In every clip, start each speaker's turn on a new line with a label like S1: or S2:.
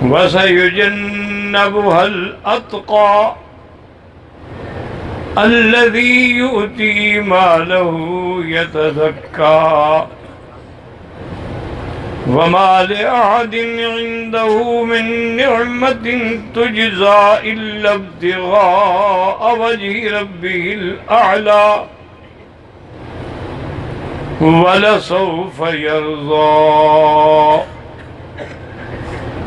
S1: وَسَيُجَنَّبُهَا الْأَتْقَى الَّذِي يُؤْتِي مَالَهُ يَتَزَكَّى وَمَا لِأَحَدٍ عِندَهُ مِن نِّعْمَةٍ تُجْزَىٰ إِلَّا ابْتِغَاءَ وَجْهِ رَبِّهِ الْأَعْلَىٰ وَلَسَوْفَ يَرْضَىٰ.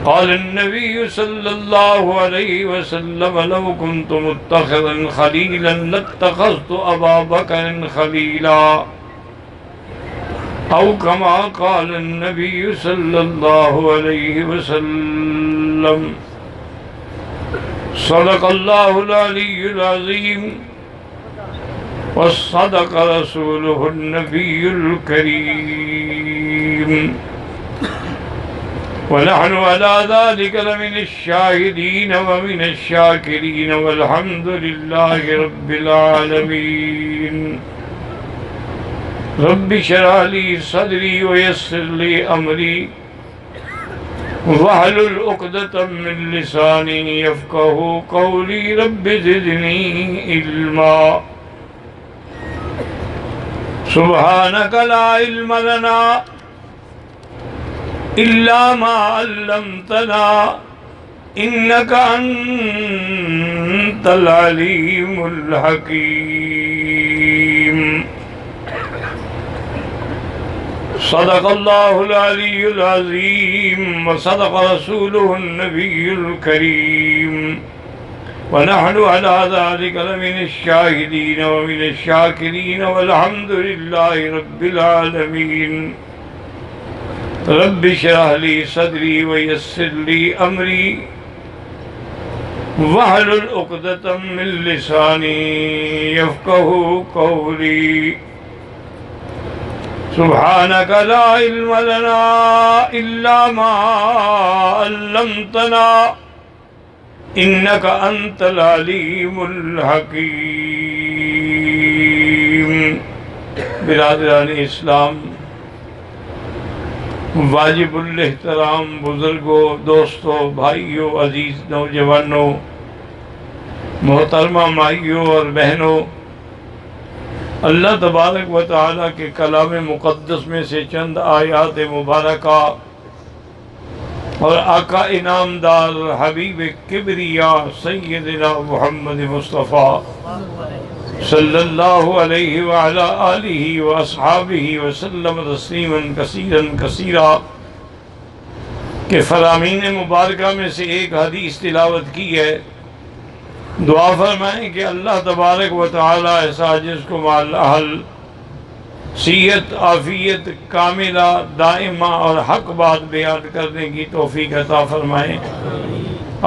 S1: قال النبي صلى الله عليه وسلم لو كنت متخذا خليلا لاتخذت أبا بكر خليلا، أو كما قال النبي صلى الله عليه وسلم. صدق الله العلي العظيم وصدق رسوله النبي الكريم، ونحن على ذلك لمن الشاهدين ومن الشاكرين، والحمد لله رب العالمين. رب اشرح لي صدري ويسر لي أمري واحلل عقدة من لساني يفقهوا قولي. رب زدني علما. سبحانك لا علم لنا إلا ما علمتنا إنك أنت العليم الحكيم. صدق الله العلي العظيم وصدق رسوله النبي الكريم، ونحن على ذلك لمن الشاهدين ومن الشاكرين، والحمد لله رب العالمين. رب اشرح لي صدري ويسر لي أمري واحلل عقدة من لساني يفقهوا قولي. سبحانك لا علم لنا إلا ما علمتنا إنك أنت العليم الحكيم. برادران اسلام، واجب الاحترام بزرگوں، دوستوں، بھائیوں، عزیز نوجوانوں، محترمہ مائیوں اور بہنوں، اللہ تبارک و تعالیٰ کے کلام مقدس میں سے چند آیات مبارکہ اور آقا انعام دار حبیب کبریا سیدنا محمد مصطفیٰ صلی اللہ علیہ وعلا آلہ واصحابہ وسلم تسلیما کثیرا کثیرا کہ فرامین مبارکہ میں سے ایک حدیث تلاوت کی ہے. دعا فرمائیں کہ اللہ تبارک و تعالی ایسا جس کو مال اہل صحت عافیت کاملہ دائمہ اور حق بات بیان کرنے کی توفیق عطا فرمائیں.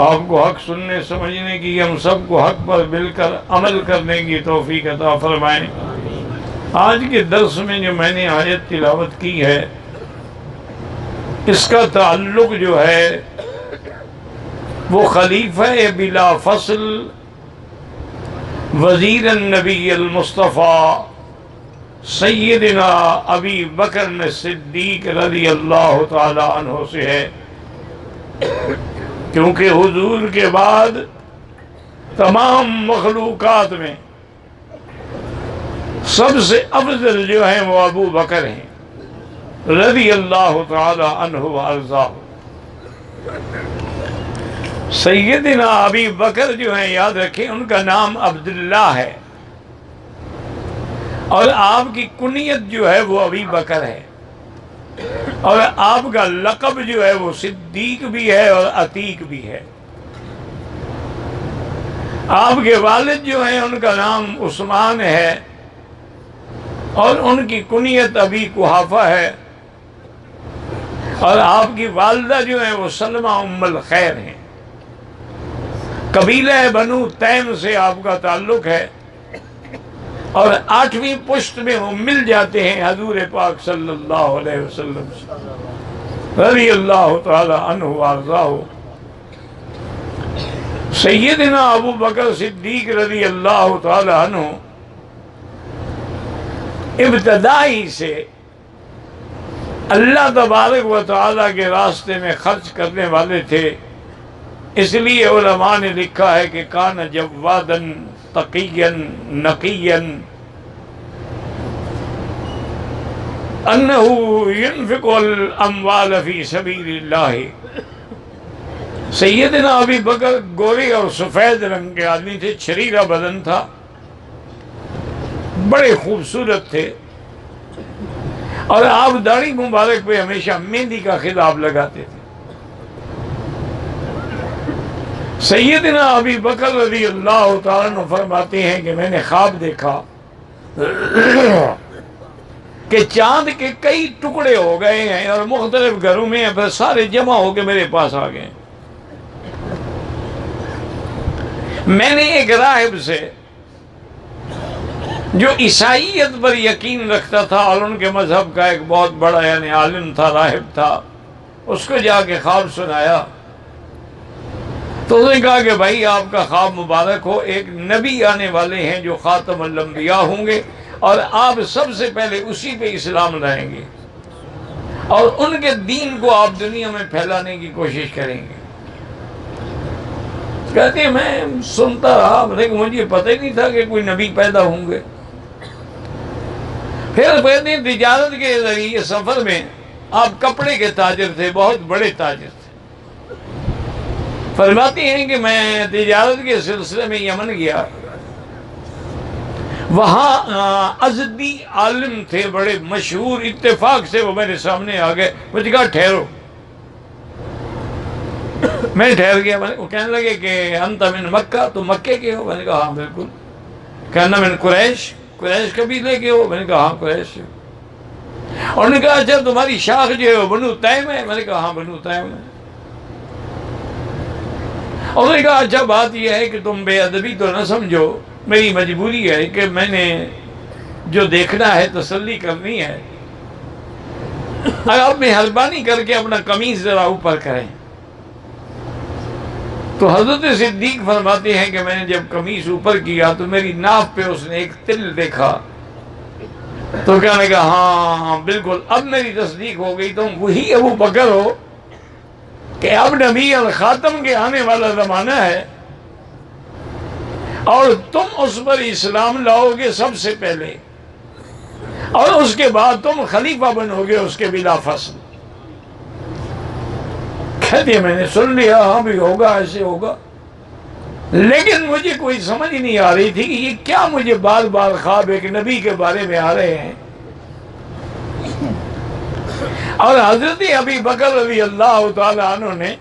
S1: آپ کو حق سننے سمجھنے کی، ہم سب کو حق پر مل کر عمل کرنے کی توفیق عطا فرمائیں. آج کے درس میں جو میں نے آیت تلاوت کی ہے، اس کا تعلق جو ہے وہ خلیفہ بلا فصل وزیر النبی المصطفیٰ سیدنا ابی بکر صدیق رضی اللہ تعالی عنہ سے ہے، کیونکہ حضور کے بعد تمام مخلوقات میں سب سے افضل جو ہیں وہ ابو بکر ہیں رضی اللہ تعالی عنہ وارضاہ. سیدنا ابی بکر جو ہیں، یاد رکھیں ان کا نام عبداللہ ہے، اور آپ کی کنیت جو ہے وہ ابی بکر ہے، اور آپ کا لقب جو ہے وہ صدیق بھی ہے اور عتیق بھی ہے. آپ کے والد جو ہیں ان کا نام عثمان ہے، اور ان کی کنیت ابی قحافہ ہے، اور آپ کی والدہ جو ہیں وہ سلمہ ام الخیر ہیں. قبیلہ بنو تیم سے آپ کا تعلق ہے، اور 8ویں پشت میں وہ مل جاتے ہیں حضور پاک صلی اللہ علیہ وسلم سے رضی اللہ تعالی عنہ وارضاہ. سیدنا ابو بکر صدیق رضی اللہ تعالی عنہ ابتدائی سے اللہ تبارک و تعالیٰ کے راستے میں خرچ کرنے والے تھے. اس لیے علماء نے لکھا ہے کہ کان جوادن تقیًا نقیًا انہ ينفق الاموال فی سبیل اللہ۔ سیدنا ابی بکر گورے اور سفید رنگ کے آدمی تھے، چھریرا بدن تھا، بڑے خوبصورت تھے، اور آپ داڑھی مبارک پہ ہمیشہ مہندی کا خطاب لگاتے تھے۔ سیدنا ابی بکر رضی اللہ تعالیٰ عنہ فرماتے ہیں کہ میں نے خواب دیکھا کہ چاند کے کئی ٹکڑے ہو گئے ہیں اور مختلف گھروں میں پھر سارے جمع ہو کے میرے پاس آ گئے۔ میں نے ایک راہب سے جو عیسائیت پر یقین رکھتا تھا اور ان کے مذہب کا ایک بہت بڑا یعنی عالم تھا، راہب تھا، اس کو جا کے خواب سنایا تو اس نے کہا کہ بھائی آپ کا خواب مبارک ہو، ایک نبی آنے والے ہیں جو خاتم الانبیاء ہوں گے اور آپ سب سے پہلے اسی پہ اسلام لائیں گے اور ان کے دین کو آپ دنیا میں پھیلانے کی کوشش کریں گے۔ کہتے ہیں میں سنتا رہا لیکن مجھے پتہ ہی نہیں تھا کہ کوئی نبی پیدا ہوں گے۔ پھر کہتے ہیں تجارت کے ذریعے سفر میں آپ کپڑے کے تاجر تھے، بہت بڑے تاجر تھے۔ فرماتے ہیں کہ میں تجارت کے سلسلے میں یمن گیا، وہاں ازدی عالم تھے بڑے مشہور، اتفاق سے وہ میرے سامنے آ گئے، مجھے کہا ٹھہرو۔ میں ٹھہر گیا، وہ کہنے لگے کہ انت من مکہ، تو مکے کے ہو؟ میں نے کہا ہاں بالکل۔ کہنا من قریش، قریش قبیلے کے ہو؟ میں نے کہا ہاں قریش سے۔ اور نے کہا اچھا تمہاری شاخ جو ہے وہ بنو تیم ہے؟ میں نے کہا ہاں بنو تیم ہے۔ اور نے کہا اچھا بات یہ ہے کہ تم بے ادبی تو نہ سمجھو، میری مجبوری ہے کہ میں نے جو دیکھنا ہے تسلی کرنی ہے، اگر آپ مہربانی کر کے اپنا قمیص ذرا اوپر کریں۔ تو حضرت صدیق فرماتے ہیں کہ میں نے جب قمیص اوپر کیا تو میری ناف پہ اس نے ایک تل دیکھا، تو کہنے کا ہاں بالکل اب میری تصدیق ہو گئی، تم وہی ابو بکر ہو کہ اب نبی الخاتم کے آنے والا زمانہ ہے اور تم اس پر اسلام لاؤ گے سب سے پہلے، اور اس کے بعد تم خلیفہ بنو گے اس کے بلا فصل۔ کہتے ہیں میں نے سن لیا ہاں بھی ہوگا، ایسے ہوگا، لیکن مجھے کوئی سمجھ نہیں آ رہی تھی کہ یہ کیا مجھے بار بار خواب ایک نبی کے بارے میں آ رہے ہیں۔ اور حضرت ابی بکر رضی اللہ تعالی عنہ نے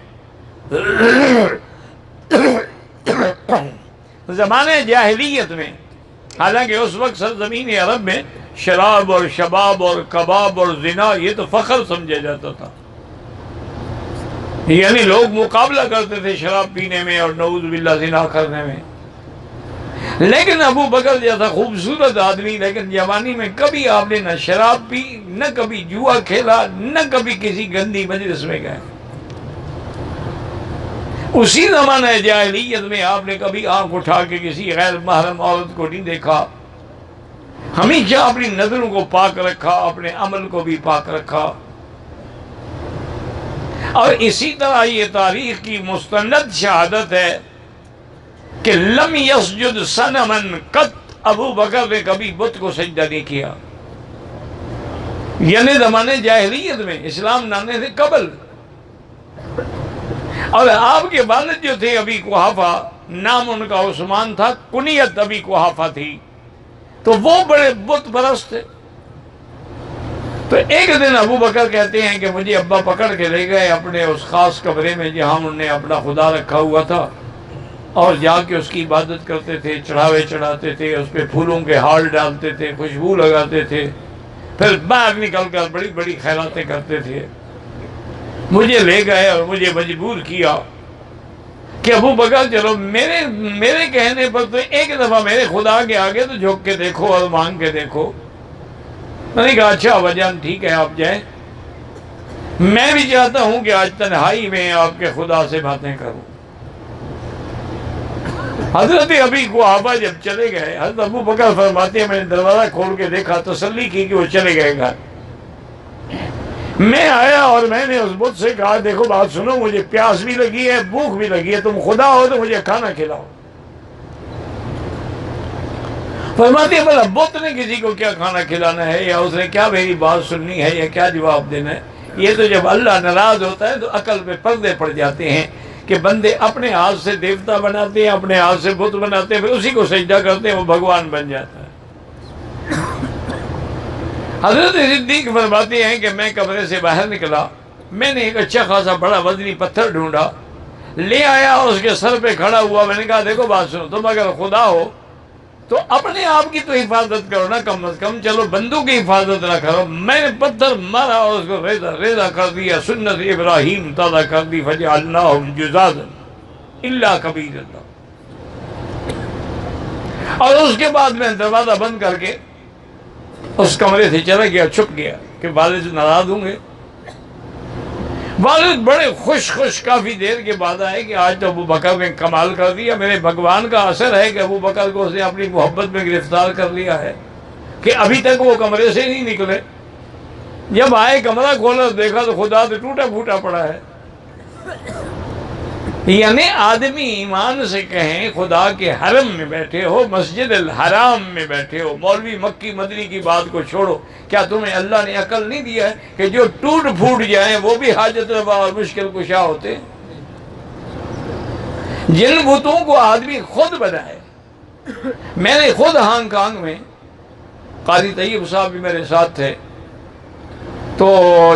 S1: زمانے جاہلیت میں، حالانکہ اس وقت سرزمین عرب میں شراب اور شباب اور کباب اور زنا یہ تو فخر سمجھا جاتا تھا، یعنی لوگ مقابلہ کرتے تھے شراب پینے میں اور نعوذ باللہ زنا کرنے میں۔ لیکن ابو بکر جیسا خوبصورت آدمی لیکن جوانی میں کبھی آپ نے نہ شراب پی، نہ کبھی جوا کھیلا، نہ کبھی کسی گندی مجلس میں گئے۔ اسی زمانہ جاہلیت میں آپ نے کبھی آنکھ اٹھا کے کسی غیر محرم عورت کو نہیں دیکھا، ہمیشہ اپنی نظروں کو پاک رکھا، اپنے عمل کو بھی پاک رکھا۔ اور اسی طرح یہ تاریخ کی مستند شہادت ہے کہ لم یسجد صنما قط، ابو بکر نے کبھی بت کو سجدہ نہیں کیا، یعنی زمانے جاہلیت میں، اسلام لانے سے قبل۔ اور آپ کے والد جو تھے ابی قحافہ، نام ان کا عثمان تھا، کنیت ابی قحافہ تھی، تو وہ بڑے بت پرست تھے۔ تو ایک دن ابو بکر کہتے ہیں کہ مجھے ابا پکڑ کے لے گئے اپنے اس خاص کمرے میں جہاں انہوں نے اپنا خدا رکھا ہوا تھا، اور جا کے اس کی عبادت کرتے تھے، چڑھاوے چڑھاتے تھے، اس پہ پھولوں کے ہار ڈالتے تھے، خوشبو لگاتے تھے، پھر باہر نکل کر بڑی بڑی خیراتیں کرتے تھے۔ مجھے لے گئے اور مجھے مجبور کیا کہ ابو بکر چلو میرے کہنے پر تو ایک دفعہ میرے خدا کے آگے تو جھک کے دیکھو اور مانگ کے دیکھو۔ میں نے کہا اچھا اباجان ٹھیک ہے آپ جائیں، میں بھی چاہتا ہوں کہ آج تنہائی میں آپ کے خدا سے باتیں کروں۔ حضرت ابی قحافہ جب چلے گئے، حضرت ابو بکر فرماتے ہیں میں نے دروازہ کھول کے دیکھا، تسلی کی کہ وہ چلے گئے گھر۔ میں آیا اور میں نے اس بت سے کہا دیکھو بات سنو، مجھے پیاس بھی لگی ہے، بھوک بھی لگی ہے، تم خدا ہو تو مجھے کھانا کھلاؤ۔ فرماتی ہے بھلا بت نے کسی کو کیا کھانا کھلانا ہے، یا اس نے کیا میری بات سننی ہے، یا کیا جواب دینا ہے؟ یہ تو جب اللہ ناراض ہوتا ہے تو عقل پہ پردے پڑ جاتے ہیں کہ بندے اپنے ہاتھ سے دیوتا بناتے ہیں، اپنے ہاتھ سے بت بناتے ہیں، پھر اسی کو سجدہ کرتے ہیں، وہ بھگوان بن جاتا ہے۔ حضرت صدیق فرماتے ہیں کہ میں کمرے سے باہر نکلا، میں نے ایک اچھا خاصا بڑا وزنی پتھر ڈھونڈا، لے آیا، اس کے سر پہ کھڑا ہوا، میں نے کہا دیکھو بات سنو، تم اگر خدا ہو تو اپنے آپ کی تو حفاظت کرو نا، کم از کم چلو بندوں کی حفاظت نہ کرو۔ میں نے پتھر مارا اور اس کو ریزہ ریزہ کر دیا، سنت ابراہیم تازہ کر دی، فجعلناہم جذاذا الا کبیرا۔ اور اس کے بعد میں دروازہ بند کر کے اس کمرے سے چلا گیا، چھپ گیا کہ والد ناراض ہوں گے۔ والد بڑے خوش کافی دیر کے بعد آئے کہ آج تو ابو بکر نے کمال کر دیا، میرے بھگوان کا اثر ہے کہ ابو بکر کو اس نے اپنی محبت میں گرفتار کر لیا ہے کہ ابھی تک وہ کمرے سے نہیں نکلے۔ جب آئے کمرہ کھولا دیکھا تو خدا تو ٹوٹا پھوٹا پڑا ہے۔ یعنی آدمی ایمان سے کہیں خدا کے حرم میں بیٹھے ہو، مسجد الحرام میں بیٹھے ہو، مولوی مکی مدنی کی بات کو چھوڑو، کیا تمہیں اللہ نے عقل نہیں دیا ہے کہ جو ٹوٹ پھوٹ جائیں وہ بھی حاجت روا اور مشکل کشا ہوتے ہیں؟ جن بتوں کو آدمی خود بنائے، میں نے خود ہانگ کانگ میں، قاضی طیب صاحب بھی میرے ساتھ تھے، تو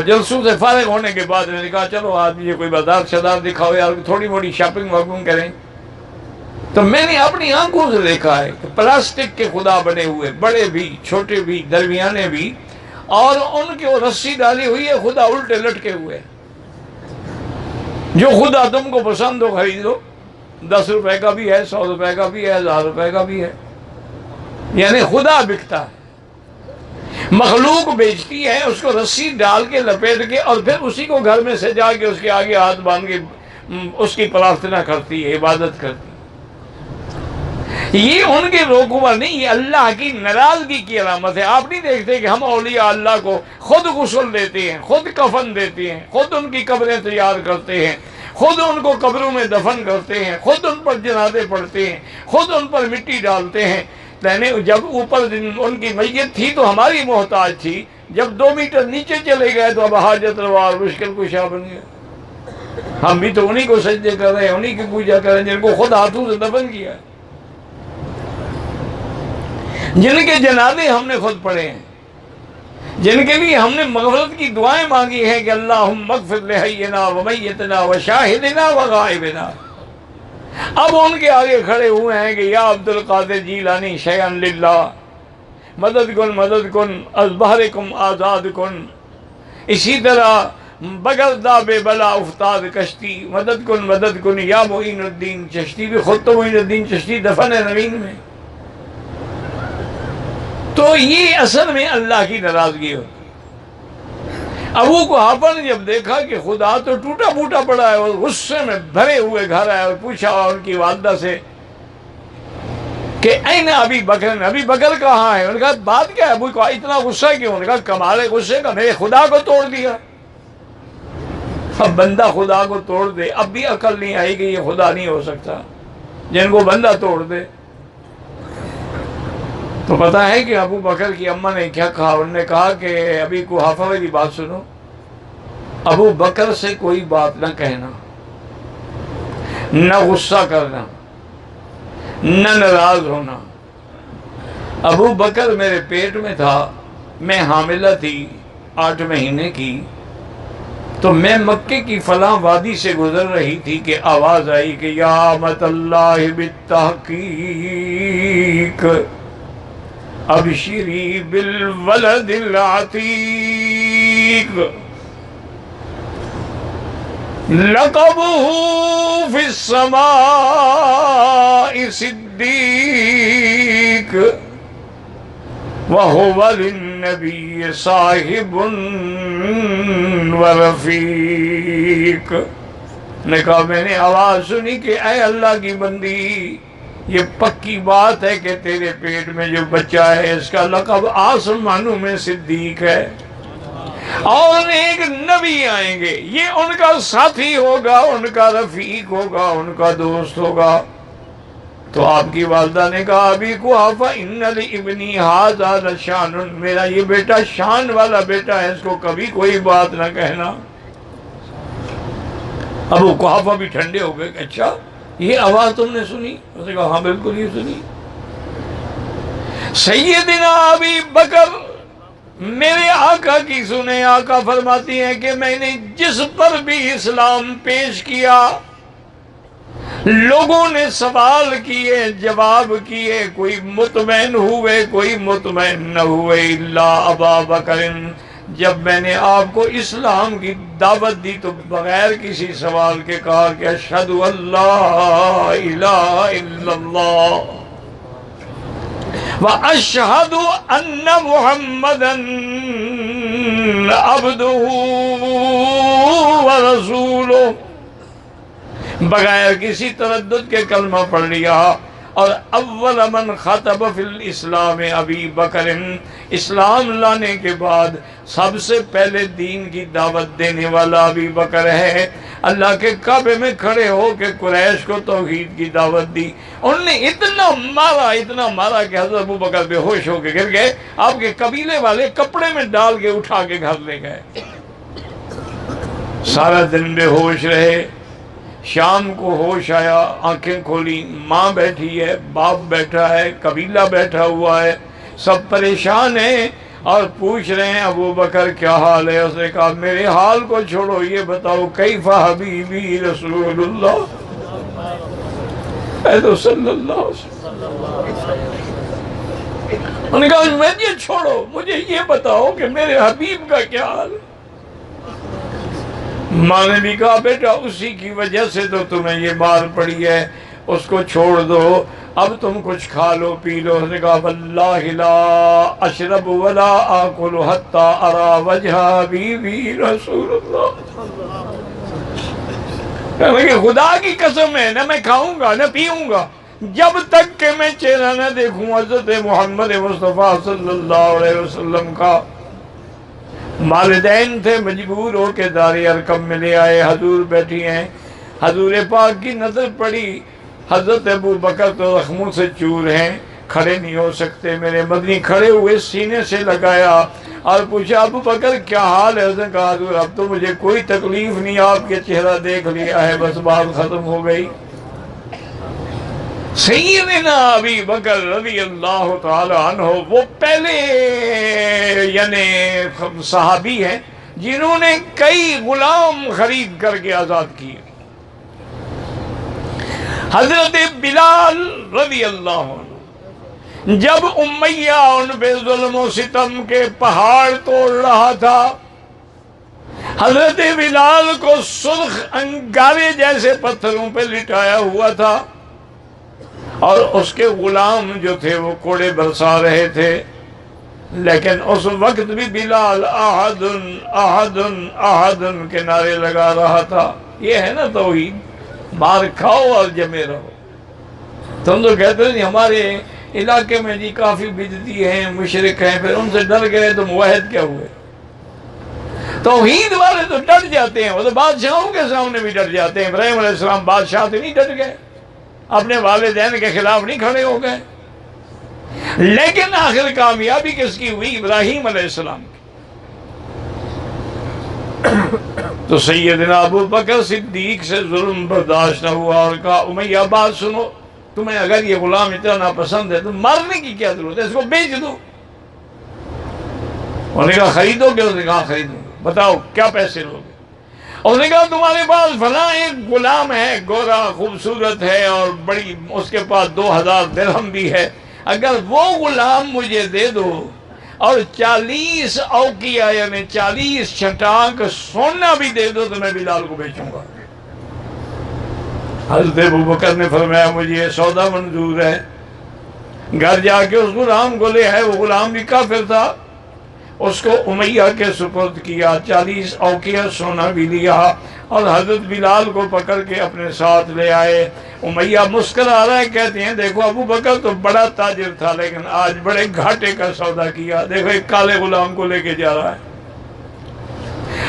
S1: جلسوں سے فارغ ہونے کے بعد میں نے کہا چلو آدمی یہ کوئی بازار شدار دکھاؤ یار، تھوڑی موڑی شاپنگ واپنگ کریں۔ تو میں نے اپنی آنکھوں سے دیکھا ہے کہ پلاسٹک کے خدا بنے ہوئے، بڑے بھی چھوٹے بھی درمیانے بھی، اور ان کی رسی ڈالی ہوئی ہے، خدا الٹے لٹکے ہوئے۔ جو خدا تم کو پسند ہو خرید لو، 10 روپے کا بھی ہے، 100 روپے کا بھی ہے، 1000 روپے کا بھی ہے۔ یعنی خدا بکتا ہے، مخلوق بیچتی ہے، اس کو رسی ڈال کے لپیٹ کے اور پھر اسی کو گھر میں سجا کے اس کے آگے ہاتھ باندھ کے اس کی پرارتھنا کرتی ہے، عبادت کرتی ہے۔ یہ ان کے روکوا نہیں، یہ اللہ کی ناراضگی کی علامت ہے۔ آپ نہیں دیکھتے کہ ہم اولیاء اللہ کو خود غسل دیتے ہیں، خود کفن دیتے ہیں، خود ان کی قبریں تیار کرتے ہیں، خود ان کو قبروں میں دفن کرتے ہیں، خود ان پر جنازے پڑھتے ہیں، خود ان پر مٹی ڈالتے ہیں۔ یعنی جب اوپر ان کی میت تھی تو ہماری محتاج تھی، جب 2 میٹر نیچے چلے گئے تو اب حاجت روا اور مشکل کشا بن گئے۔ ہم بھی تو انہی کو سجدے کر رہے ہیں، انہی کی پوجا کر رہے ہیں جن کو خود ہاتھوں سے دفن کیا ہے، جن کے جنازے ہم نے خود پڑھے ہیں، جن کے لیے ہم نے مغفرت کی دعائیں مانگی ہیں کہ اللہم اغفر لحینا ومیتنا وشاہدنا وغائبنا۔ اب ان کے آگے کھڑے ہوئے ہیں کہ یا عبد القادر جیلانی شیئن للہ، مدد کن از بحرکم آزاد کن۔ اسی طرح بگردہ بے بلا افتاد کشتی، مدد کن یا معین الدین چشتی۔ بھی خود تو معین الدین چشتی دفن ہے زمین میں۔ تو یہ اصل میں اللہ کی ناراضگی ہوتی۔ ابو قحافہ نے جب دیکھا کہ خدا تو ٹوٹا پھوٹا پڑا ہے اور غصے میں بھرے ہوئے گھر آئے اور پوچھا ان کی والدہ سے کہ این ابی بکر، ابی بکر کہاں ہے؟ انہوں نے کہا بات کیا ہے ابو کو اتنا غصہ کیوں؟ انہوں نے کہا کمال غصے کا، میرے خدا کو توڑ دیا۔ اب بندہ خدا کو توڑ دے، اب بھی عقل نہیں آئی کہ یہ خدا نہیں ہو سکتا جن کو بندہ توڑ دے۔ تو پتہ ہے کہ ابو بکر کی اماں نے کیا کہا؟ انہوں نے کہا کہ ابھی قحافہ والی بات سنو، ابو بکر سے کوئی بات نہ کہنا، نہ غصہ کرنا، نہ ناراض ہونا۔ ابو بکر میرے پیٹ میں تھا، میں حاملہ تھی 8 مہینے کی، تو میں مکے کی فلاں وادی سے گزر رہی تھی کہ آواز آئی کہ یا امۃ اللہ بالتحقیق ابشری بالولد العتیق لقبه فی السماء صدیق وَهُوَ لِلنَّبِيِّ صَاحِبٌ وَرَفِيقٌ۔ نے کہا میں نے آواز سنی کہ اے اللہ کی بندی، یہ پکی بات ہے کہ تیرے پیٹ میں جو بچہ ہے اس کا لقب آسمانوں میں صدیق ہے، اور ایک نبی آئیں گے، یہ ان کا ساتھی ہوگا، ان کا رفیق ہوگا، ان کا دوست ہوگا۔ تو آپ کی والدہ نے کہا ابھی قحافہ ان لابنی ھذا لشان، میرا یہ بیٹا شان والا بیٹا ہے، اس کو کبھی کوئی بات نہ کہنا۔ ابو قحافہ بھی ٹھنڈے ہو گئے کہ اچھا یہ آواز تم نے سنی؟ اس نے کہا ہاں بالکل یہ سنی۔ سیدنا ابی بکر میرے آقا کی سنیں، آقا فرماتی ہیں کہ میں نے جس پر بھی اسلام پیش کیا، لوگوں نے سوال کیے، جواب کیے، کوئی مطمئن ہوئے، کوئی مطمئن نہ ہوئے، الا ابا بکر، جب میں نے آپ کو اسلام کی دعوت دی تو بغیر کسی سوال کے کہا کہ اشہد ان لا الہ الا اللہ واشہد ان محمدا عبدہ ورسولہ، بغیر کسی تردد کے کلمہ پڑھ لیا۔ اور اول من خطب فی الاسلام ابی بکر، اسلام لانے کے بعد سب سے پہلے دین کی دعوت دینے والا ابی بکر ہے۔ اللہ کے کعبے میں کھڑے ہو کے قریش کو توحید کی دعوت دی۔ انہوں نے اتنا مارا کہ حضرت ابو بکر بے ہوش ہو کے گر گئے، آپ کے قبیلے والے کپڑے میں ڈال کے اٹھا کے گھر لے گئے، سارا دن بے ہوش رہے۔ شام کو ہوش آیا، آنکھیں کھولی، ماں بیٹھی ہے، باپ بیٹھا ہے، قبیلہ بیٹھا ہوا ہے، سب پریشان ہیں اور پوچھ رہے ہیں ابو بکر کیا حال ہے؟ اس نے کہا میرے حال کو چھوڑو، یہ بتاؤ کیف حبیبی رسول اللہ، اے تو صلی اللہ علیہ وسلم۔ انہوں نے کہا میں یہ چھوڑو، مجھے یہ بتاؤ کہ میرے حبیب کا کیا حال ہے؟ ماں نے بھی کہا بیٹا اسی کی وجہ سے تو تمہیں یہ مار پڑی ہے، اس کو چھوڑ دو، اب تم کچھ کھا لو پی لو۔ اس نے کہا واللہ لا اشرب ولا آکل حتی ارا وجہ حبیبی رسول اللہ، کہ خدا کی قسم ہے نہ میں کھاؤں گا نہ پیوں گا جب تک کہ میں چہرہ نہ دیکھوں حضرت محمد مصطفیٰ صلی اللہ علیہ وسلم کا۔ والدین تھے، مجبور ہو کے دار ارقم میں لے آئے، حضور بیٹھی ہیں، حضور پاک کی نظر پڑی، حضرت ابو بکر تو زخموں سے چور ہیں، کھڑے نہیں ہو سکتے، میرے مدنی کھڑے ہوئے سینے سے لگایا اور پوچھا ابو بکر کیا حال ہے؟ اس نے کہا حضور اب تو مجھے کوئی تکلیف نہیں، آپ کے چہرہ دیکھ لیا ہے، بس بات ختم ہو گئی۔ سیدنا ابی بکر رضی اللہ تعالی عنہ وہ پہلے یعنی صحابی ہیں جنہوں نے کئی غلام خرید کر کے آزاد کیے۔ حضرت بلال رضی اللہ عنہ جب امیہ ان پہ ظلم و ستم کے پہاڑ توڑ رہا تھا، حضرت بلال کو سرخ انگارے جیسے پتھروں پہ لٹایا ہوا تھا اور اس کے غلام جو تھے وہ کوڑے برسا رہے تھے، لیکن اس وقت بھی بلال احد احد احد کے نعرے لگا رہا تھا۔ یہ ہے نا توحید، مار کھاؤ اور جمے رہو۔ تم تو کہتے ہیں ہمارے علاقے میں جی کافی بدعتی ہیں، مشرک ہیں، پھر ان سے ڈر گئے تو موحد کیا ہوئے؟ توحید والے تو ڈر جاتے ہیں، وہ تو بادشاہوں کے سامنے بھی ڈر جاتے ہیں۔ ابراہیم علیہ السلام بادشاہ سے نہیں ڈر گئے، اپنے والدین کے خلاف نہیں کھڑے ہو گئے، لیکن آخر کامیابی کس کی ہوئی؟ ابراہیم علیہ السلام کی۔ تو سیدنا ابو بکر صدیق سے ظلم برداشت نہ ہوا اور کہا امیہ بات سنو، تمہیں اگر یہ غلام اتنا ناپسند ہے تو مارنے کی کیا ضرورت ہے، اس کو بیچ دو۔ انہوں نے کہا خریدو گے؟ اس نے کہا خریدو، بتاؤ کیا پیسے لو گے؟ اس نے کہا تمہارے پاس فلاں ایک غلام ہے، گورا خوبصورت ہے اور بڑی، اس کے پاس 2000 درہم بھی ہے، اگر وہ غلام مجھے دے دو اور 40 اوقیہ یعنی 40 چھٹانک سونا بھی دے دو تو میں بلال کو بیچوں گا۔ حضرت ابو بکر نے فرمایا مجھے یہ سودا منظور ہے۔ گھر جا کے اس غلام کو لے آئے، وہ غلام بھی کافر تھا، اس کو امیہ کے سپرد کیا، 40 اوقیہ سونا بھی لیا اور حضرت بلال کو پکڑ کے اپنے ساتھ لے آئے۔ امیہ مسکرا رہا ہے، کہتے ہیں دیکھو ابو بکر تو بڑا تاجر تھا لیکن آج بڑے گھاٹے کا سودا کیا، دیکھو ایک کالے غلام کو لے کے جا رہا ہے۔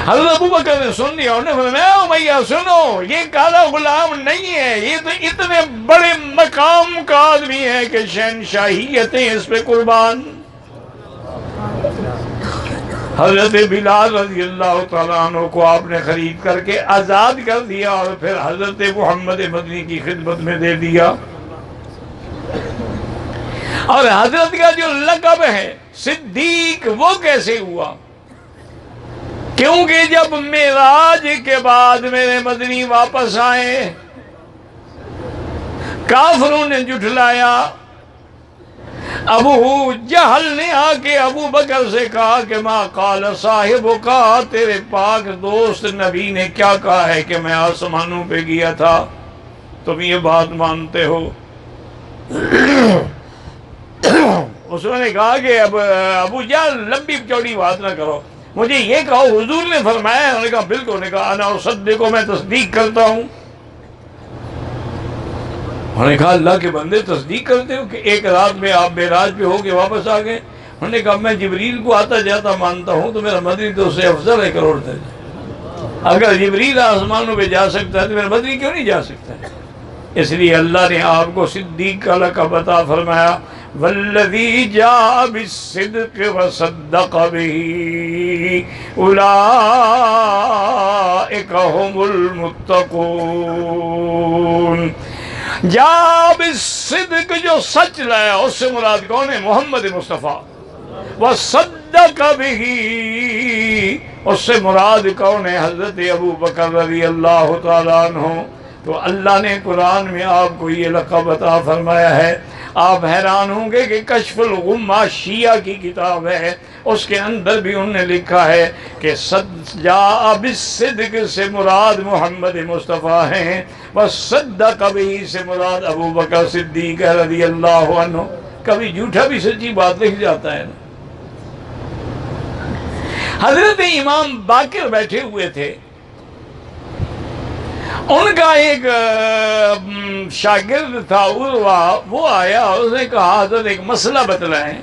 S1: حضرت ابو بکر نے سن لیا، انہوں نے فرمایا امیہ سنو، یہ کالا غلام نہیں ہے، یہ تو اتنے بڑے مقام کا آدمی ہے کہ شہنشاہیتیں اس پہ قربان۔ حضرت بلال رضی اللہ تعالیٰ عنہ کو آپ نے خرید کر کے آزاد کر دیا اور پھر حضرت محمد مدنی کی خدمت میں دے دیا۔ اور حضرت کا جو لقب ہے صدیق وہ کیسے ہوا؟ کیونکہ جب معراج کے بعد میرے مدنی واپس آئے، کافروں نے جھٹلایا، ابو جہل نے آ کے ابو بکر سے کہا کہ ما قال صاحب کا، تیرے پاک دوست نبی نے کیا کہا ہے کہ میں آسمانوں پہ گیا تھا، تم یہ بات مانتے ہو؟ اس نے کہا کہ اب ابو جہل لمبی چوڑی بات نہ کرو، مجھے یہ کہو حضور نے فرمایا؟ انہوں نے کہا بالکل۔ انہوں نے کہا انا اصدق، میں تصدیق کرتا ہوں۔ انہوں نے کہا اللہ کے بندے تصدیق کرتے ہو کہ ایک رات میں آپ معراج پہ ہو کے واپس آ گئے؟ انہوں نے کہا میں جبریل کو آتا جاتا مانتا ہوں تو میرا مدنی تو اس سے افضل ہے کروڑ درجے۔ اگر جبریل آسمانوں پہ جا سکتا ہے تو میرا مدنی کیوں نہیں جا سکتا ہے؟ اس لیے اللہ نے آپ کو صدیق کا لقب عطا فرمایا، والذی جاء بالصدق وصدق به اولئک هم المتقون۔ جاء بالصدق، جو سچ لایا، اس سے مراد کون ہے؟ محمد مصطفیٰ۔ وصدق به، اس سے مراد کون ہے؟ حضرت ابو بکر رضی اللہ تعالیٰ عنہ۔ تو اللہ نے قرآن میں آپ کو یہ لقب عطا فرمایا ہے۔ آپ حیران ہوں گے کہ کشف الغمہ شیعہ کی کتاب ہے، اس کے اندر بھی انہوں نے لکھا ہے کہ جاء بالصدق سے مراد محمد مصطفیٰ ہیں، وصدق به سے مراد ابو بکر صدیق رضی اللہ عنہ۔ کبھی جھوٹا بھی سچی بات لکھ جاتا ہے نا۔ حضرت امام باقر بیٹھے ہوئے تھے، ان کا ایک شاگرد تھا عروہ، وہ آیا اور اس نے کہا حضرت ایک مسئلہ بتلائیں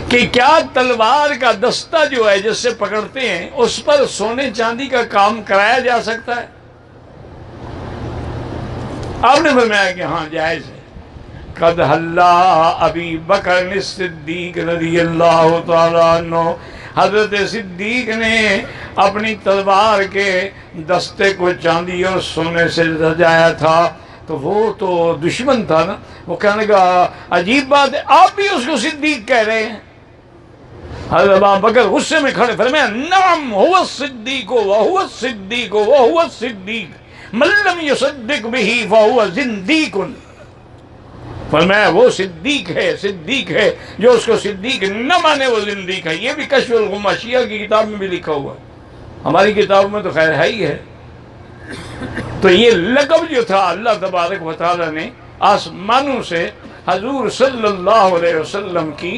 S1: کہ کیا تلوار کا دستہ جو ہے جس سے پکڑتے ہیں اس پر سونے چاندی کا کام کرایا جا سکتا ہے؟ آپ نے فرمایا کہ ہاں جائز ہے۔ قد حلا ابی بکر الصدیق رضی اللہ تعالیٰ عنہ، حضرت صدیق نے اپنی تلوار کے دستے کو چاندی اور سونے سے سجایا تھا، تو وہ تو دشمن تھا نا، وہ کہنے لگا عجیب بات ہے، آپ بھی اس کو صدیق کہہ رہے ہیں؟ حضرت ابو بکر غصے میں کھڑے، فرمایا نعم هو الصدیق وهو الصدیق وهو الصدیق من لم يصدق به فهو زندیق۔ فرمایا وہ صدیق ہے، صدیق ہے، جو اس کو صدیق نہ مانے وہ زندیق ہے۔ یہ بھی کشف الغمہ شیعہ کی کتاب میں بھی لکھا ہوا ہے، ہماری کتاب میں تو خیر ہے ہی ہے۔ تو یہ لقب جو تھا اللہ تبارک و تعالی نے آسمانوں سے حضور صلی اللہ علیہ وسلم کی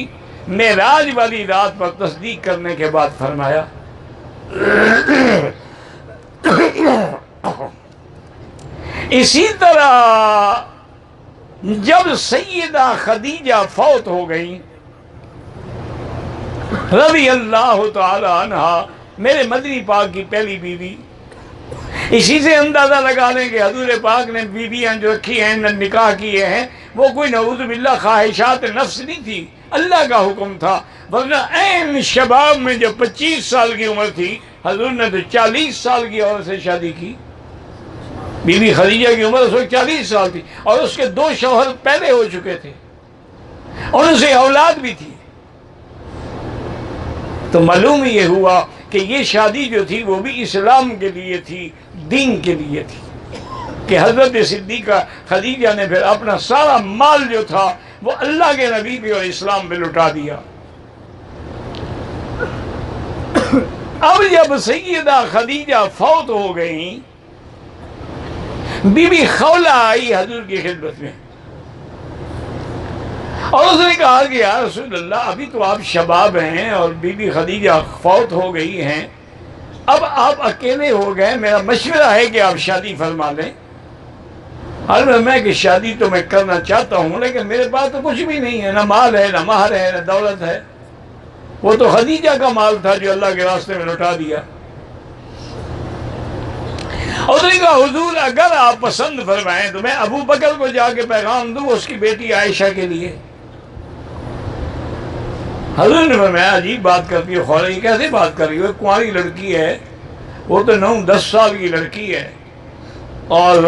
S1: معراج والی رات پر تصدیق کرنے کے بعد فرمایا۔ اسی طرح جب سیدہ خدیجہ فوت ہو گئی رضی اللہ تعالی عنہ، میرے مدنی پاک کی پہلی بیوی، اسی سے اندازہ لگا لیں کہ حضور پاک نے بیویاں جو رکھی ہیں، نکاح کیے ہیں، وہ کوئی نعوذ باللہ خواہشات نفس نہیں تھی، اللہ کا حکم تھا۔ ورنہ عین شباب میں جب 25 سال کی عمر تھی، حضور نے تو 40 سال کی عورت سے شادی کی۔ بی بی خدیجہ کی عمر اس وقت 40 سال تھی اور اس کے 2 شوہر پہلے ہو چکے تھے، ان سے اولاد بھی تھی۔ تو معلوم یہ ہوا کہ یہ شادی جو تھی وہ بھی اسلام کے لیے تھی، دین کے لیے تھی، کہ حضرت صدیقہ خدیجہ نے پھر اپنا سارا مال جو تھا وہ اللہ کے نبی پہ اور اسلام پہ لٹا دیا۔ اب جب سیدہ خدیجہ فوت ہو گئیں، بی بی خولہ آئی حضور کی خدمت میں اور اس نے کہا کہ یا رسول اللہ ابھی تو آپ شباب ہیں اور بی بی خدیجہ فوت ہو گئی ہیں، اب آپ اکیلے ہو گئے، میرا مشورہ ہے کہ آپ شادی فرما لیں۔ حضرت میں کہ شادی تو میں کرنا چاہتا ہوں لیکن میرے پاس تو کچھ بھی نہیں ہے، نہ مال ہے، نہ مہر ہے، نہ دولت ہے۔ وہ تو خدیجہ کا مال تھا جو اللہ کے راستے میں لوٹا دیا۔ اور نے کہا حضور اگر آپ پسند فرمائیں تو میں ابو بکر کو جا کے پیغام دوں اس کی بیٹی عائشہ کے لیے۔ حضور نے فرمایا عجیب بات کرتی ہے خولہ، یہ کیسے بات کر رہی ہو؟ کنواری لڑکی ہے، وہ تو 9-10 سال کی لڑکی ہے، اور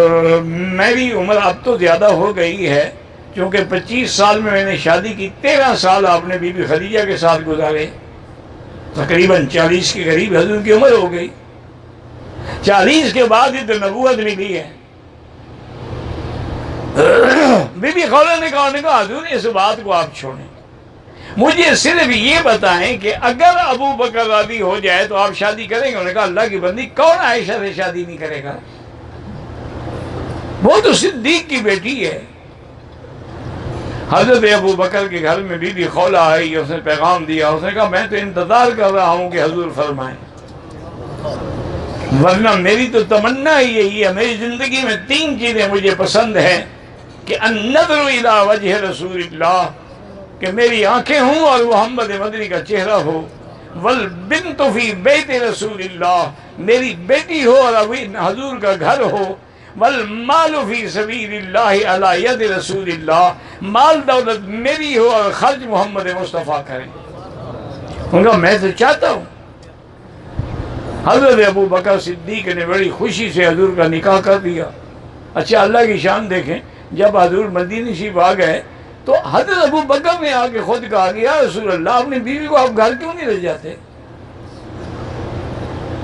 S1: میری عمر اب تو زیادہ ہو گئی ہے، چونکہ 25 سال میں نے شادی کی، 13 سال آپ نے بی بی خدیجہ کے ساتھ گزارے، تقریباً 40 کے قریب حضور کی عمر ہو گئی۔ 40 کے بعد ہی تو نبوت ملی ہے۔ بی بی خولہ نے کہا حضور اس بات کو آپ چھوڑیں، مجھے صرف یہ بتائیں کہ اگر ابو بکر راضی ہو جائے تو آپ شادی کریں گے؟ انہوں نے کہا اللہ کی بندی کون عائشہ سے شادی نہیں کرے گا؟ وہ تو صدیق کی بیٹی ہے۔ حضرت ابو بکر کے گھر میں بی بی خولہ آئی، اس نے پیغام دیا، اس نے کہا میں تو انتظار کر رہا ہوں کہ حضور فرمائیں، ورنہ میری تو تمنا ہی یہی ہے، میری زندگی میں 3 چیزیں مجھے پسند ہیں کہ النظر الی وجہ رسول اللہ، کہ میری آنکھیں ہوں اور محمد مدنی کا چہرہ ہو، والبنت فی بیت رسول اللہ، میری بیٹی ہو اور حضور کا گھر ہو، والمال فی سبیل اللہ علی ید رسول اللہ، مال دولت میری ہو اور خرچ محمد مصطفیٰ کریں۔ ان کا میں تو چاہتا ہوں۔ حضرت ابو بکر صدیق نے بڑی خوشی سے حضور کا نکاح کر دیا۔ اچھا اللہ کی شان دیکھیں، جب حضور مدینہ شریف آ گئے تو حضرت ابو بکر نے آ کے خود کہا کہ یا رسول اللہ اپنی بیوی کو آپ گھر کیوں نہیں لے جاتے؟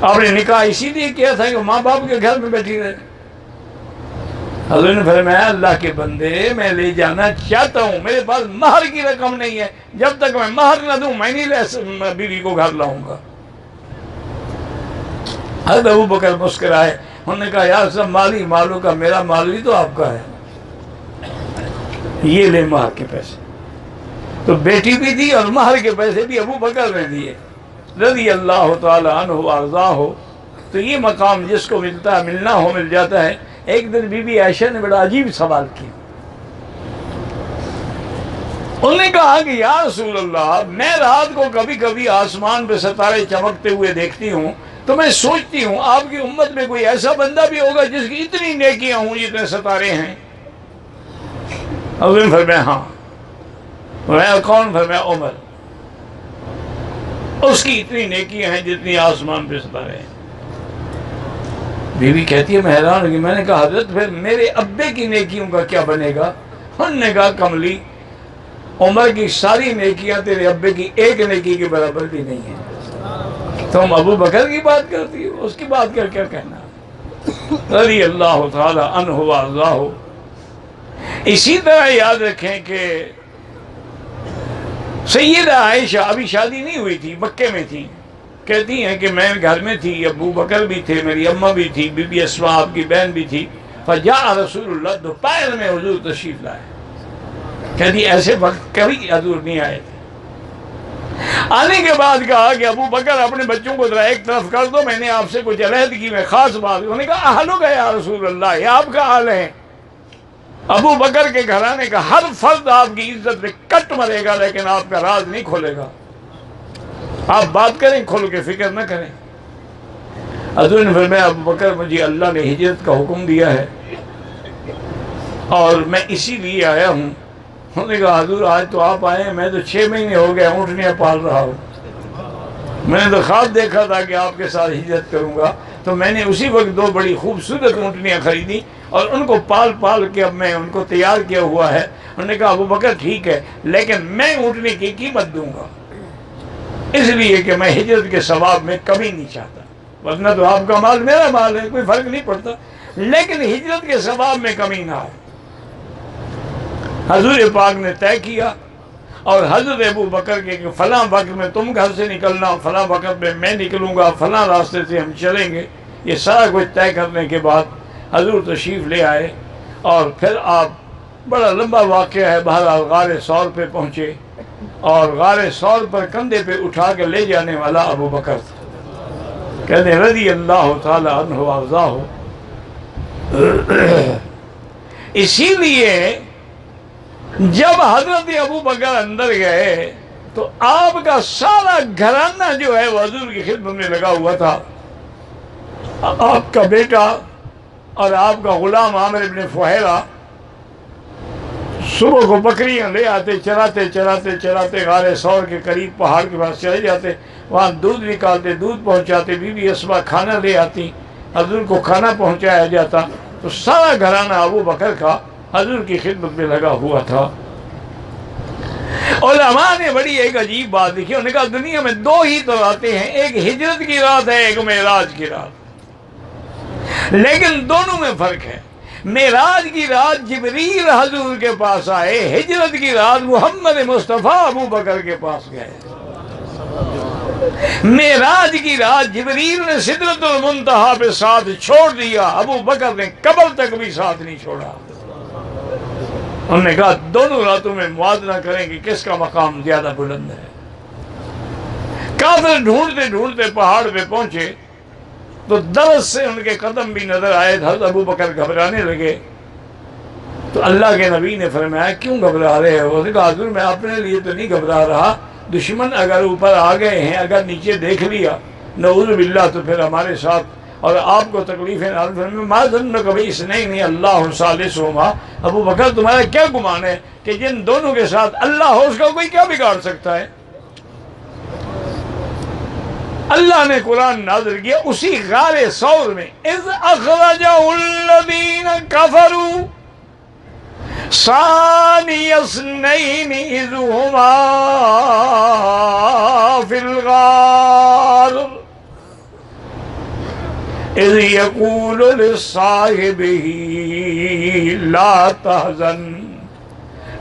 S1: آپ نے نکاح اسی لیے کیا تھا کہ ماں باپ کے گھر میں بیٹھی رہے۔ حضور نے فرمایا اللہ کے بندے میں لے جانا چاہتا ہوں، میرے پاس مہر کی رقم نہیں ہے، جب تک میں مہر نہ دوں میں نہیں بیوی کو گھر لاؤں گا۔ حضرت ابو بکر مسکرائے، انہوں نے کہا یار سب مالی مالوں کا، میرا مال بھی تو آپ کا ہے، یہ لے مہر کے پیسے۔ تو بیٹی بھی دی اور مہر کے پیسے بھی ابو بکر نے دیے رضی اللہ تعالی عنہ وارضاہ ہو۔ تو یہ مقام جس کو ملتا ہے، ملنا ہو مل جاتا ہے۔ ایک دن بی بی عائشہ نے بڑا عجیب سوال کیا، انہوں نے کہا کہ یا رسول اللہ میں رات کو کبھی کبھی آسمان پہ ستارے چمکتے ہوئے دیکھتی ہوں تو میں سوچتی ہوں آپ کی امت میں کوئی ایسا بندہ بھی ہوگا جس کی اتنی نیکیاں ہوں جتنے ستارے ہیں؟ حضور نے فرمایا ہاں۔ فرمایا کون؟ فرمایا عمر، اس کی اتنی نیکیاں ہیں جتنی آسمان پہ ستارے ہیں۔ بی بی کہتی ہے میں حیران ہوگی، میں نے کہا حضرت پھر میرے ابے کی نیکیوں کا کیا بنے گا؟ انہوں نے کہا کملی عمر کی ساری نیکیاں تیرے ابے کی ایک نیکی کے برابر بھی نہیں ہیں، تم ابو بکر کی بات کرتی ہو، اس کی بات کر کیا کہنا؟ رضی اللہ تعالی عنہ وارضاہ۔ اسی طرح یاد رکھیں کہ سیدہ عائشہ ابھی شادی نہیں ہوئی تھی، مکے میں تھی، کہتی ہیں کہ میں گھر میں تھی، ابو بکر بھی تھے، میری اماں بھی تھی، بی بی اسماء آپ کی بہن بھی تھی، فجاء رسول اللہ، دوپہر میں حضور تشریف لائے۔ کہتی ایسے وقت کبھی حضور نہیں آئے تھے۔ آنے کے بعد کہا کہ ابو بکر اپنے بچوں کو ذرا ایک طرف کر دو، میں نے آپ سے کچھ علیحدگی میں خاص بات۔ انہوں نے کہا اہلو کا یا رسول اللہ، یہ آپ کا حال ہے۔ ابو بکر کے گھرانے کا ہر فرد آپ کی عزت میں کٹ مرے گا لیکن آپ کا راز نہیں کھولے گا، آپ بات کریں کھول کے، فکر نہ کریں۔ حضور نے فرمایا ابو بکر مجھے اللہ نے ہجرت کا حکم دیا ہے اور میں اسی لیے آیا ہوں۔ انہوں نے کہا حضور آج تو آپ آئے ہیں، میں تو 6 مہینے ہو گئے اونٹنیاں پال رہا ہوں، میں نے تو خواب دیکھا تھا کہ آپ کے ساتھ ہجرت کروں گا، تو میں نے اسی وقت 2 بڑی خوبصورت اونٹنیاں خریدی اور ان کو پال پال کے اب میں ان کو تیار کیا ہوا ہے۔ انہوں نے کہا ابو بکر ٹھیک ہے لیکن میں اونٹنی کی قیمت دوں گا، اس لیے کہ میں ہجرت کے ثواب میں کمی نہیں چاہتا، ورنہ تو آپ کا مال میرا مال ہے، کوئی فرق نہیں پڑتا، لیکن ہجرت کے ثواب میں کمی نہ ہو۔ حضور پاک نے طے کیا اور حضرت ابو بکر کے کہ فلاں وقت میں تم گھر سے نکلنا، فلاں وقت میں میں نکلوں گا، فلاں راستے سے ہم چلیں گے، یہ سارا کچھ طے کرنے کے بعد حضور تشریف لے آئے اور پھر آپ، بڑا لمبا واقعہ ہے، بہرحال غار ثور پہ پہنچے اور غار ثور پر کندھے پہ اٹھا کے لے جانے والا ابو بکر تھا، کہتے ہیں رضی اللہ تعالی عنہ وارضاہ۔ اسی لیے جب حضرت ابو بکر اندر گئے تو آپ کا سارا گھرانہ جو ہے وہ حضور کی خدمت میں لگا ہوا تھا. آپ کا بیٹا اور آپ کا غلام عامر ابن فہیرہ صبح کو بکریاں لے آتے، چراتے غار ثور کے قریب پہاڑ کے پاس چلے جاتے، وہاں دودھ نکالتے، دودھ پہنچاتے، بی بی اسما کھانا لے آتی، حضور کو کھانا پہنچایا جاتا. تو سارا گھرانہ ابو بکر کا حضور کی خدمت میں لگا ہوا تھا. علماء نے بڑی ایک عجیب بات لکھی، انہوں نے کہا دنیا میں دو ہی تو راتیں ہیں، ایک ہجرت کی رات ہے، ایک معراج کی رات، لیکن دونوں میں فرق ہے. معراج کی رات جبریل حضور کے پاس آئے، ہجرت کی رات محمد مصطفیٰ ابو بکر کے پاس گئے. معراج کی رات جبریل نے سدرۃ المنتہا پہ ساتھ چھوڑ دیا، ابو بکر نے قبر تک بھی ساتھ نہیں چھوڑا. انہوں نے کہا دونوں راتوں میں موازنہ کریں کہ کس کا مقام زیادہ بلند ہے. کافر ڈھونڈتے ڈھونڈتے پہاڑ پہ پہنچے تو درس سے ان کے قدم بھی نظر آئے. حضرت ابو بکر گھبرانے لگے تو اللہ کے نبی نے فرمایا کیوں گھبرا رہے ہو؟ انہوں نے کہا حضور میں اپنے لیے تو نہیں گھبرا رہا، دشمن اگر اوپر آ گئے ہیں، اگر نیچے دیکھ لیا نعوذ باللہ تو پھر ہمارے ساتھ اور آپ کو تکلیفیں ما ظنک باثنین اللہ ثالثہما. ابو بکر تمہارا کیا گمان ہے کہ جن دونوں کے ساتھ اللہ ہو، اس کا کوئی کیا بگاڑ سکتا ہے؟ اللہ نے قرآن نازل کیا اسی غار ثور میں، اذ اخرجہ الذین کفروا ثانی اثنین اذ ہما فی الغار اذ یقول لصاحبہ لا تحزن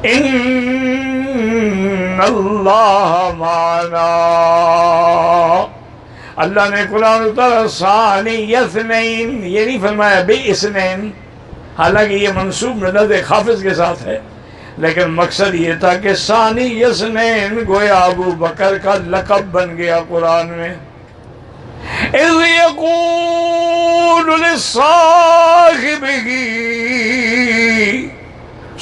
S1: ان اللہ معنا. اللہ نے قرآن اتارا ثانی اثنین، یہ نہیں فرمایا بے اثنین، حالانکہ یہ منصوب مدد خافض کے ساتھ ہے، لیکن مقصد یہ تھا کہ ثانی اثنین گویا ابو بکر کا لقب بن گیا قرآن میں. اذ یقول لصاحبہ،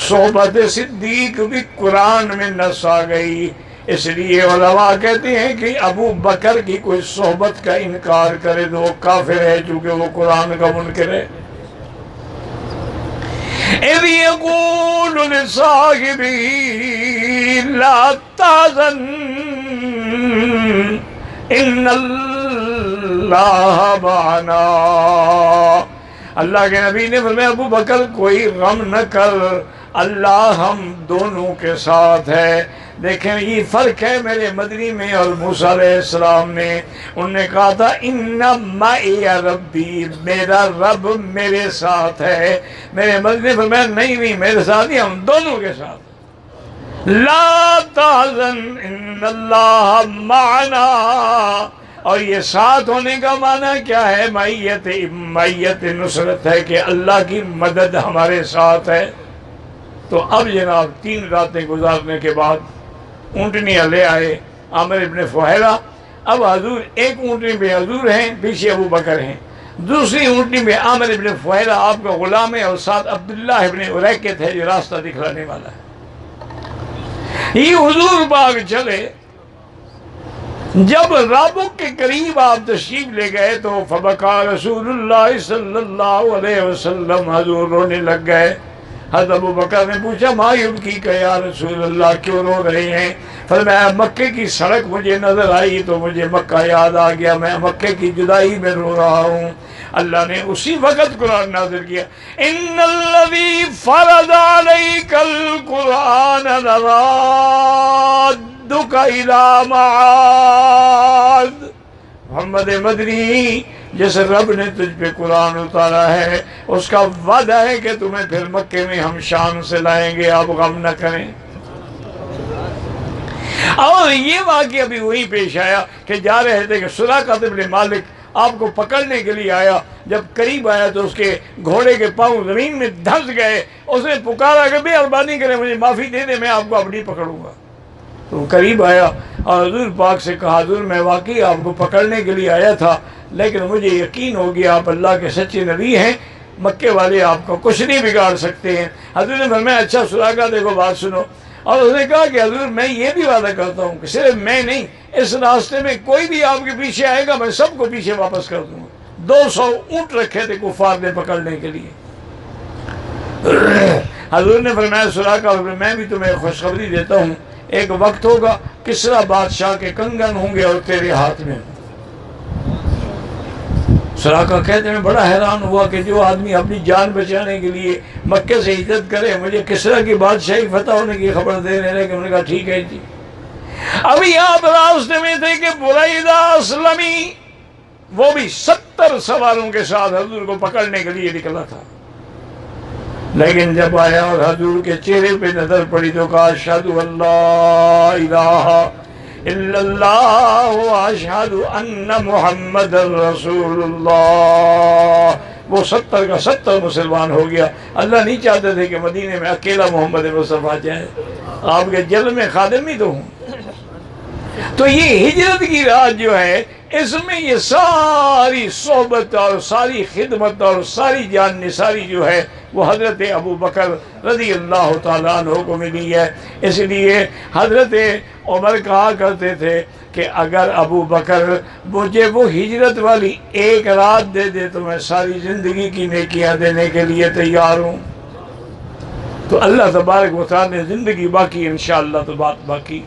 S1: صحبت صدیق بھی قرآن میں نص آ گئی. اس لیے علماء کہتے ہیں کہ ابو بکر کی کوئی صحبت کا انکار کرے تو وہ کافر ہے، چونکہ وہ قرآن کا منکر ہے. اذ یقول لصاحبہ لا تحزن ان اللہ معنا. اللہ کے نبی نے فرمایا ابو بکر کوئی غم نہ کر، اللہ ہم دونوں کے ساتھ ہے. دیکھیں یہ فرق ہے میرے مدنی میں اور موسیٰ علیہ السلام میں. انہوں نے کہا تھا ان معی ربی، میرا رب میرے ساتھ ہے. میرے مدنی نے فرمایا نہیں میرے ساتھ ہی، ہم دونوں کے ساتھ. لا تحزن ان اللہ معنا. اور یہ ساتھ ہونے کا معنی کیا ہے؟ معیت نصرت ہے کہ اللہ کی مدد ہمارے ساتھ ہے. تو اب جناب 3 راتیں گزارنے کے بعد اونٹنیاں لے آئے عامر ابن فہیرہ. اب حضور ایک اونٹنی پہ حضور ہیں، پیچھے ابو بکر ہیں، دوسری اونٹنی پہ عامر ابن فہیرہ آپ کا غلام ہے، اور ساتھ عبداللہ ابن اریکت ہے جو راستہ دکھلانے والا ہے. یہ حضور پاک چلے، جب رابق کے قریب آپ تشریف لے گئے تو فبکا رسول اللہ صلی اللہ علیہ وسلم، حضور رونے لگ گئے. حضرت ابو بکر نے پوچھا ما یبکیک یا رسول اللہ، کیوں رو رہے ہیں؟ فرمایا مکے کی سڑک مجھے نظر آئی تو مجھے مکہ یاد آ گیا، میں مکے کی جدائی میں رو رہا ہوں. اللہ نے اسی وقت قرآن نازل کیا ان الذی فرض علیک القرآن لرادک الی معاد. محمد مدنی، جس رب نے تجھ پہ قرآن اتارا ہے اس کا وعدہ ہے کہ تمہیں پھر مکے میں ہم شان سے لائیں گے، آپ غم نہ کریں. اور یہ واقعہ بھی وہی پیش آیا کہ جا رہے تھے کہ سراقہ بن مالک آپ کو پکڑنے کے لیے آیا. جب قریب آیا تو اس کے گھوڑے کے پاؤں زمین میں دھنس گئے. اس نے پکارا کہ مہربانی کریں مجھے معافی دے دیں، میں آپ کو اب نہیں پکڑوں گا. تو وہ قریب آیا اور حضور پاک سے کہا حضور میں واقعی آپ کو پکڑنے کے لیے آیا تھا، لیکن مجھے یقین ہو گیا آپ اللہ کے سچے نبی ہیں، مکے والے آپ کو کچھ نہیں بگاڑ سکتے ہیں. حضور نے فرمایا اچھا سراقہ دیکھو بات سنو، اور اس نے کہا کہ حضور میں یہ بھی وعدہ کرتا ہوں کہ صرف میں نہیں، اس راستے میں کوئی بھی آپ کے پیچھے آئے گا میں سب کو پیچھے واپس کر دوں گا۔ 200 اونٹ رکھے تھے کفار نے پکڑنے کے لیے۔ حضور نے فرمایا سراقہ میں بھی تمہیں خوشخبری دیتا ہوں، ایک وقت ہوگا کسرا بادشاہ کے کنگن ہوں گے اور تیرے ہاتھ میں۔ سراقہ کہتے ہیں بڑا حیران ہوا کہ جو آدمی اپنی جان بچانے کے لیے مکے سے ہجرت کرے، مجھے کسرا کی بادشاہی فتح ہونے کی خبر دے رہے ہیں، کہ انہوں نے کہا ٹھیک ہے جی۔ ابھی آپ راستے میں تھے کہ بریدہ اسلمی وہ بھی 70 سواروں کے ساتھ حضور کو پکڑنے کے لیے نکلا تھا، لیکن جب آیا اور حضور کے چہرے پہ نظر پڑی تو کہا اشہد ان لا الہ الا اللہ واشہد ان محمد رسول اللہ۔ وہ 70 کا 70 مسلمان ہو گیا۔ اللہ نہیں چاہتے تھے کہ مدینے میں اکیلا محمد مصطفیٰ جائے، آپ کے جل میں خادم ہی تو ہوں۔ تو یہ ہجرت کی رات جو ہے، اس میں یہ ساری صحبت اور ساری خدمت اور ساری جان نثاری جو ہے وہ حضرت ابو بکر رضی اللہ تعالیٰ عنہ کو ملی ہے۔ اس لیے حضرت عمر کہا کرتے تھے کہ اگر ابو بکر مجھے وہ ہجرت والی ایک رات دے دے تو میں ساری زندگی کی نیکیاں دینے کے لیے تیار ہوں۔ تو اللہ تبارک و تعالیٰ نے زندگی باقی، انشاءاللہ تو بات باقی۔